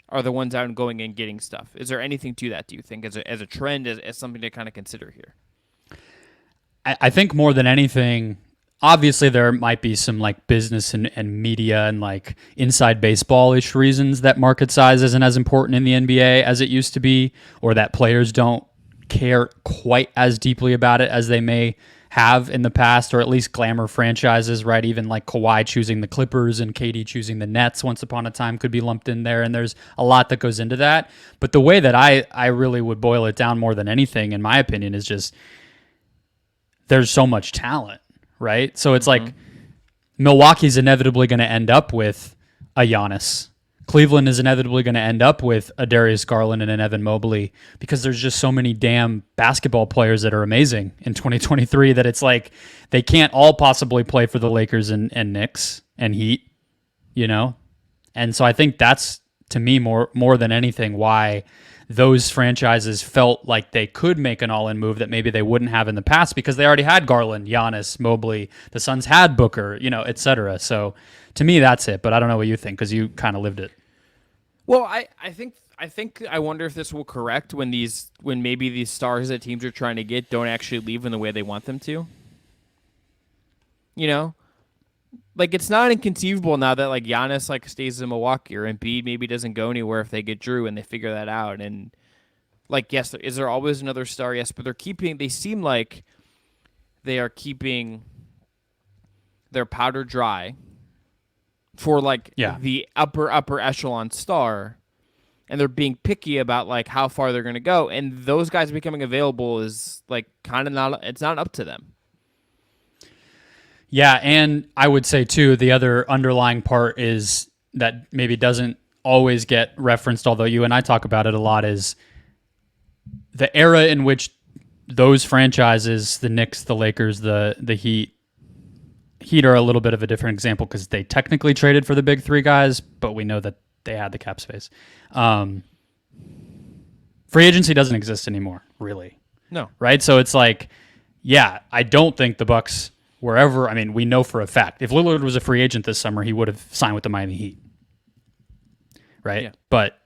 are the ones out and going and getting stuff? Is there anything to that, do you think, as a trend, as something to kind of consider here? I think more than anything, obviously there might be some business and media and inside baseball-ish reasons that market size isn't as important in the NBA as it used to be, or that players don't care quite as deeply about it as they may have in the past, or at least glamour franchises, right? Even Kawhi choosing the Clippers and KD choosing the Nets once upon a time could be lumped in there, and there's a lot that goes into that. But the way that I really would boil it down more than anything, in my opinion, is just there's so much talent, right? So it's Milwaukee's inevitably going to end up with a Giannis. Cleveland is inevitably going to end up with a Darius Garland and an Evan Mobley, because there's just so many damn basketball players that are amazing in 2023 that it's they can't all possibly play for the Lakers and Knicks and Heat, And so I think that's, to me, more than anything, why those franchises felt like they could make an all-in move that maybe they wouldn't have in the past because they already had Garland, Giannis, Mobley. The Suns had Booker, et cetera. So to me, that's it. But I don't know what you think because you kind of lived it. Well, I wonder if this will correct when maybe these stars that teams are trying to get don't actually leave in the way they want them to. Like it's not inconceivable now that like Giannis like stays in Milwaukee or Embiid maybe doesn't go anywhere if they get Jrue and they figure that out. And like, yes, is there always another star? Yes, but they seem like they are keeping their powder dry for like the upper echelon star. And they're being picky about like how far they're going to go. And those guys becoming available is like kind of it's not up to them. Yeah, and I would say, too, the other underlying part is that maybe doesn't always get referenced, although you and I talk about it a lot, is the era in which those franchises, the Knicks, the Lakers, the Heat are a little bit of a different example because they technically traded for the big three guys, but we know that they had the cap space. Free agency doesn't exist anymore, really. No. Right? So it's like, yeah, I don't think the Bucks... wherever, I mean, we know for a fact, if Lillard was a free agent this summer, he would have signed with the Miami Heat. Right? Yeah. But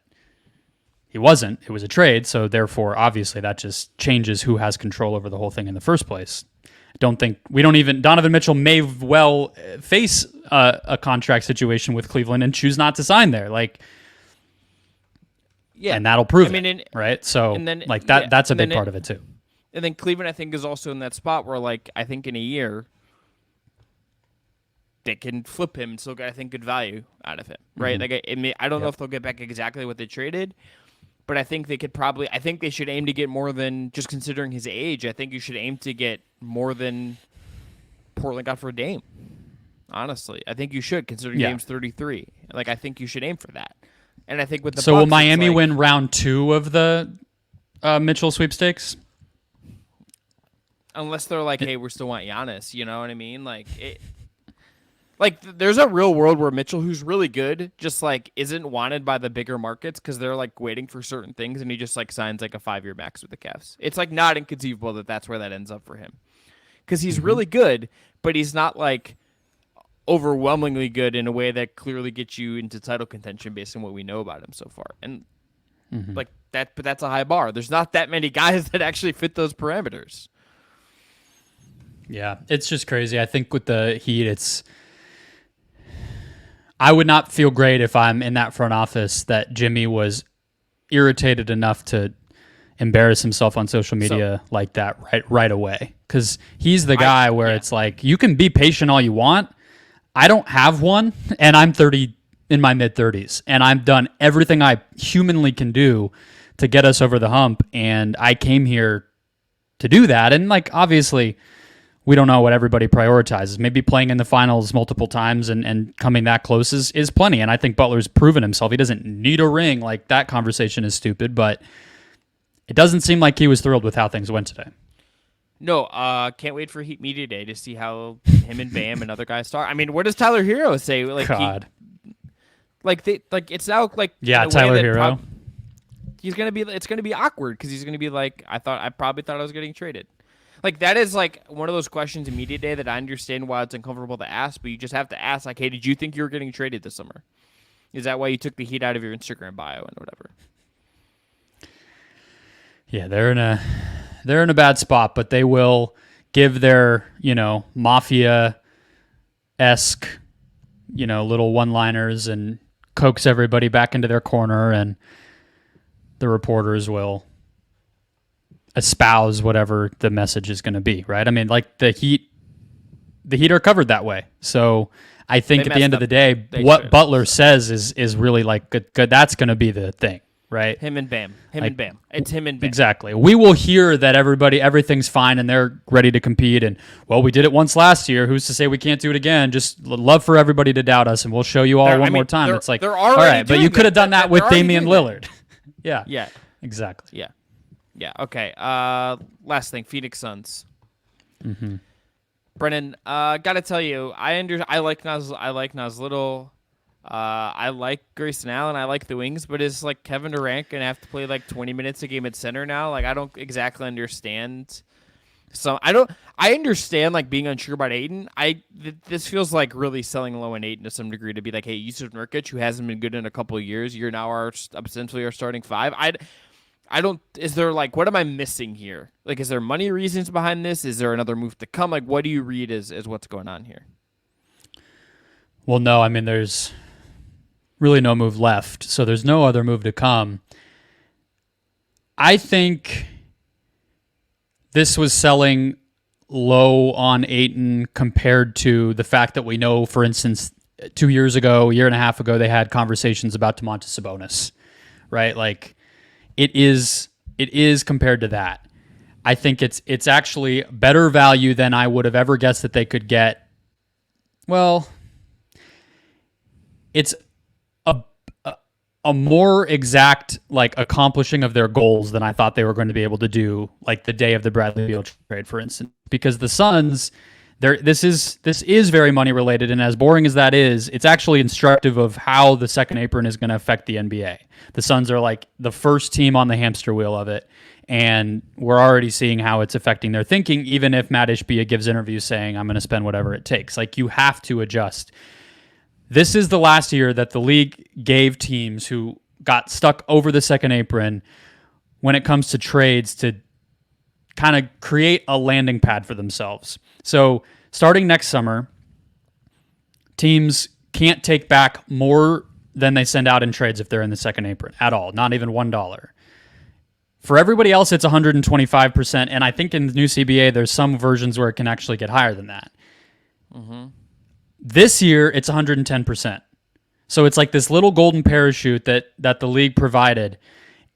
he wasn't. It was a trade, so therefore, obviously, that just changes who has control over the whole thing in the first place. Donovan Mitchell may well face a contract situation with Cleveland and choose not to sign there. And that'll prove it, right? So, that's a big part of it, too. And then Cleveland, I think, is also in that spot where, like, I think in a year, they can flip him and still get, I think, good value out of him, right? Mm-hmm. Like, I don't know if they'll get back exactly what they traded, but I think they could probably. I think they should aim to get more than just considering his age. I think you should aim to get more than Portland got for Dame. Honestly, I think you should, considering Dame's 33. Like, I think you should aim for that. And I think with the Bucks, will Miami win round 2 of the Mitchell sweepstakes? Unless they're like, hey, we still want Giannis, you know what I mean? Like, there's a real world where Mitchell, who's really good, just, like, isn't wanted by the bigger markets because they're, like, waiting for certain things, and he just, like, signs, like, a 5-year max with the Cavs. It's, like, not inconceivable that that's where that ends up for him. Because he's really good, but he's not, like, overwhelmingly good in a way that clearly gets you into title contention based on what we know about him so far. And, like, but that's a high bar. There's not that many guys that actually fit those parameters. Yeah, it's just crazy. I think with the Heat, I would not feel great if I'm in that front office that Jimmy was irritated enough to embarrass himself on social media like that right away. Because he's the guy where it's like, you can be patient all you want. I don't have one, and I'm 30 in my mid-30s, and I've done everything I humanly can do to get us over the hump, and I came here to do that. And, like, obviously, we don't know what everybody prioritizes. Maybe playing in the finals multiple times and coming that close is plenty. And I think Butler's proven himself. He doesn't need a ring. Like, that conversation is stupid, but it doesn't seem like he was thrilled with how things went today. No, can't wait for Heat Media Day to see how him and Bam and other guys start. I mean, what does Tyler Hero say? Like, God. It's now like Tyler Hero. It's gonna be awkward because he's gonna be like, I probably thought I was getting traded. Like, that is, like, one of those questions in media day that I understand why it's uncomfortable to ask, but you just have to ask, like, hey, did you think you were getting traded this summer? Is that why you took the Heat out of your Instagram bio and whatever? Yeah, they're in a bad spot, but they will give their, mafia-esque, little one-liners and coax everybody back into their corner, and the reporters will espouse whatever the message is going to be, right? I mean, like, the Heat are covered that way. So I think at the end of the day, what Butler says is really, like, good. That's going to be the thing, right? Him and Bam. It's him and Bam. Exactly. We will hear that everything's fine and they're ready to compete. And, well, we did it once last year. Who's to say we can't do it again? Just love for everybody to doubt us, and we'll show you all more time. It's like, all right, but you could have done that with Damian Lillard. Yeah. Yeah. Exactly. Yeah. Yeah. Okay. Last thing, Phoenix Suns. Brennan, gotta tell you, I like Nas Little. I like Grayson Allen. I like the wings, but is like Kevin Durant gonna have to play like 20 minutes a game at center now? Like I don't exactly understand. So I understand like being unsure about Ayton. This feels like really selling low in Ayton to some degree to be like, hey, Yusuf Nurkic, who hasn't been good in a couple of years, you're now essentially our starting five. I don't. Is there like what am I missing here? Like, is there money reasons behind this? Is there another move to come? Like, what do you read as what's going on here? Well, no, I mean, there's really no move left, so there's no other move to come. I think this was selling low on Ayton compared to the fact that we know, for instance, 2 years ago, a year and a half ago, they had conversations about Domantas Sabonis, right? Like it is compared to that. I think it's actually better value than I would have ever guessed that they could get. Well, it's a more exact like accomplishing of their goals than I thought they were going to be able to do like the day of the Bradley Beal trade, for instance, because the Suns, this is very money related, and as boring as that is, it's actually instructive of how the second apron is going to affect the NBA. The Suns are like the first team on the hamster wheel of it, and we're already seeing how it's affecting their thinking, even if Matt Ishbia gives interviews saying, I'm going to spend whatever it takes. Like, you have to adjust. This is the last year that the league gave teams who got stuck over the second apron when it comes to trades to kind of create a landing pad for themselves. So starting next summer, teams can't take back more than they send out in trades if they're in the second apron at all, not even $1. For everybody else, it's 125%, and I think in the new CBA, there's some versions where it can actually get higher than that. Mm-hmm. This year, it's 110%. So it's like this little golden parachute that the league provided,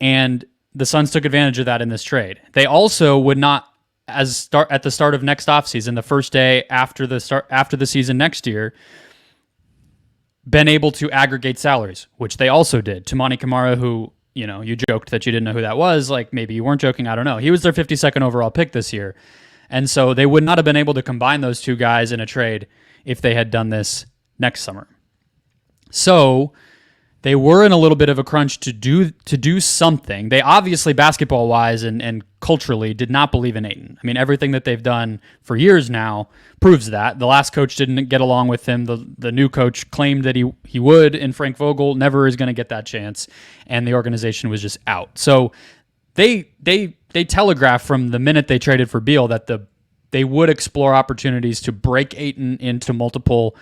and the Suns took advantage of that in this trade. They also would not, at the start of next offseason, the first day after the season next year, been able to aggregate salaries, which they also did. Tamani Kamara, who, you know, you joked that you didn't know who that was. Like, maybe you weren't joking. I don't know. He was their 52nd overall pick this year. And so they would not have been able to combine those two guys in a trade if they had done this next summer. So they were in a little bit of a crunch to do something. They obviously, basketball-wise and culturally, did not believe in Ayton. I mean, everything that they've done for years now proves that. The last coach didn't get along with him. The new coach claimed that he would, and Frank Vogel never is going to get that chance, and the organization was just out. So they telegraphed from the minute they traded for Beal that they would explore opportunities to break Ayton into multiple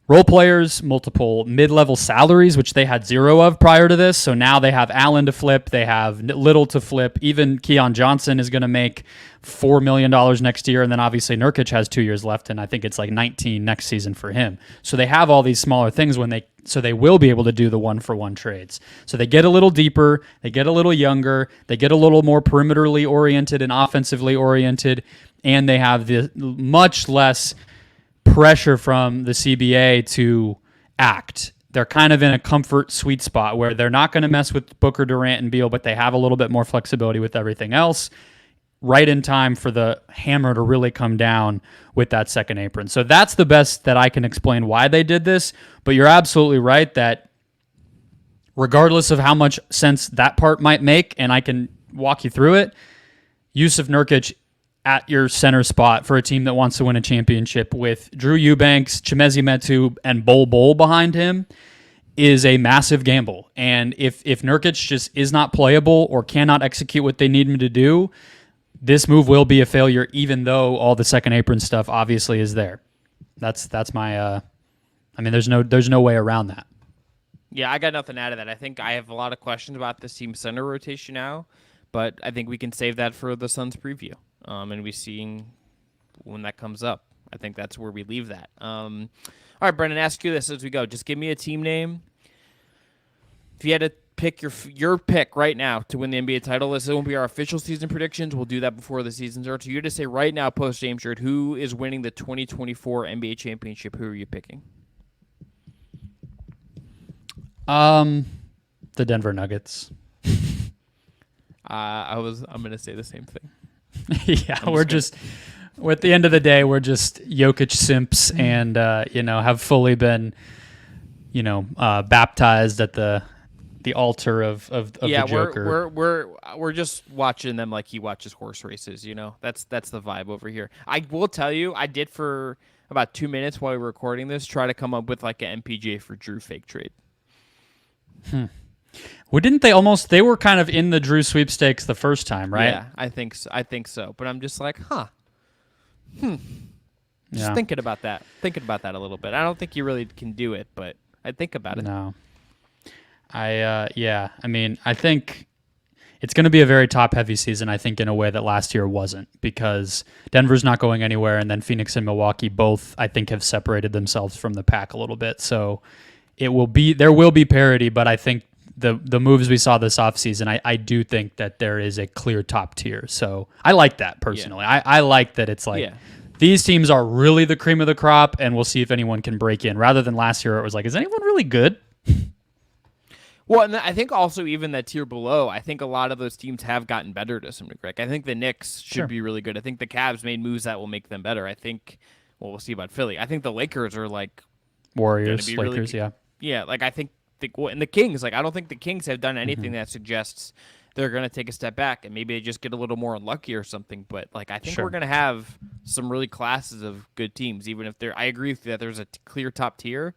role players, multiple mid-level salaries, which they had zero of prior to this. So now they have Allen to flip. They have Little to flip. Even Keon Johnson is going to make $4 million next year. And then obviously Nurkic has 2 years left, and I think it's like 19 next season for him. So they have all these smaller things so they will be able to do the one-for-one trades. So they get a little deeper, they get a little younger, they get a little more perimeterly oriented and offensively oriented, and they have the much less pressure from the CBA to act. They're kind of in a comfort sweet spot where they're not going to mess with Booker, Durant, and Beal, but they have a little bit more flexibility with everything else, right in time for the hammer to really come down with that second apron. So that's the best that I can explain why they did this, but you're absolutely right that regardless of how much sense that part might make, and I can walk you through it, Yusuf Nurkic at your center spot for a team that wants to win a championship with Drew Eubanks, Chimezie Metu, and Bol behind him is a massive gamble. And if Nurkic just is not playable or cannot execute what they need him to do, this move will be a failure, even though all the second apron stuff obviously is there. That's my I mean, there's no way around that. Yeah, I got nothing out of that. I think I have a lot of questions about this team center rotation now, but I think we can save that for the Suns preview. And we see when that comes up. I think that's where we leave that. All right, Brendan, ask you this as we go. Just give me a team name. If you had to pick your pick right now to win the NBA title, this won't be our official season predictions. We'll do that before the season starts. So you had to say right now, post James Shirt, who is winning the 2024 NBA championship? Who are you picking? The Denver Nuggets. I'm gonna say the same thing. Yeah, we're at the end of the day, we're just Jokic simps and, have fully been, baptized at the altar of the Joker. We're just watching them like he watches horse races. That's the vibe over here. I will tell you, I did for about 2 minutes while we were recording this try to come up with like an MPJ for Jrue fake trade. Well, didn't they were kind of in the Jrue sweepstakes the first time, right? Yeah, I think so. But I'm just like, Just Yeah. thinking about that a little bit. I don't think you really can do it, but I think about it. No. I mean, I think it's going to be a very top-heavy season, I think, in a way that last year wasn't, because Denver's not going anywhere, and then Phoenix and Milwaukee both, I think, have separated themselves from the pack a little bit. So there will be parity, but I think the moves we saw this offseason, I do think that there is a clear top tier. So I like that personally. Yeah. I like that it's like these teams are really the cream of the crop, and we'll see if anyone can break in, rather than last year where it was like, is anyone really good? Well, and I think also even that tier below, I think a lot of those teams have gotten better to some degree. I think the Knicks should be really good. I think the Cavs made moves that will make them better. I think, we'll see about Philly. I think the Lakers are like Warriors, Lakers, really, yeah. Like I think, and the Kings, like I don't think the Kings have done anything that suggests they're going to take a step back, and maybe they just get a little more unlucky or something. But like I think we're going to have some really classes of good teams, even if I agree with you that there's a clear top tier.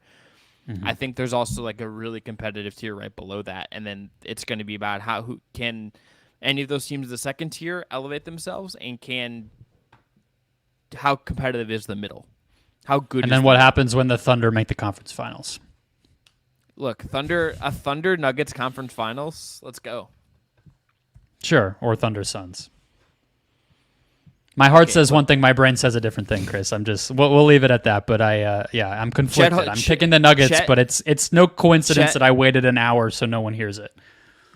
I think there's also like a really competitive tier right below that, and then it's going to be about who can any of those teams in the second tier elevate themselves, and how competitive is the middle, how good. And then what happens when the Thunder make the conference finals? Look, Thunder Nuggets conference finals. Let's go. Sure, or Thunder Suns. My heart says one thing, my brain says a different thing, Chris. We'll leave it at that. But I'm conflicted. I'm picking the Nuggets, but it's no coincidence that I waited an hour so no one hears it.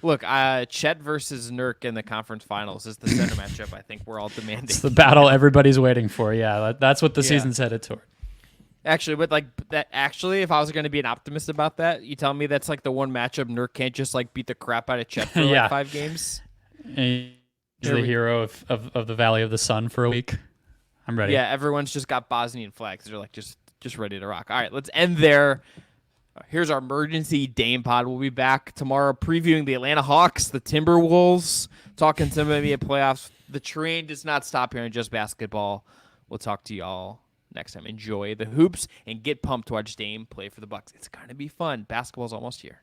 Look, Chet versus Nurk in the conference finals is the center matchup I think we're all demanding. It's the battle everybody's waiting for. Yeah, that's what the season's headed toward. Actually, but like that. Actually, if I was going to be an optimist about that, you tell me that's like the one matchup Nurk can't just like beat the crap out of Chet for like 5 games. He's the hero of the Valley of the Sun for a week. I'm ready. Yeah, everyone's just got Bosnian flags. They're like just ready to rock. All right, let's end there. Here's our emergency Dame pod. We'll be back tomorrow previewing the Atlanta Hawks, the Timberwolves, talking some NBA playoffs. The train does not stop here in just basketball. We'll talk to y'all next time. Enjoy the hoops and get pumped to watch Dame play for the Bucks. It's going to be fun. Basketball's almost here.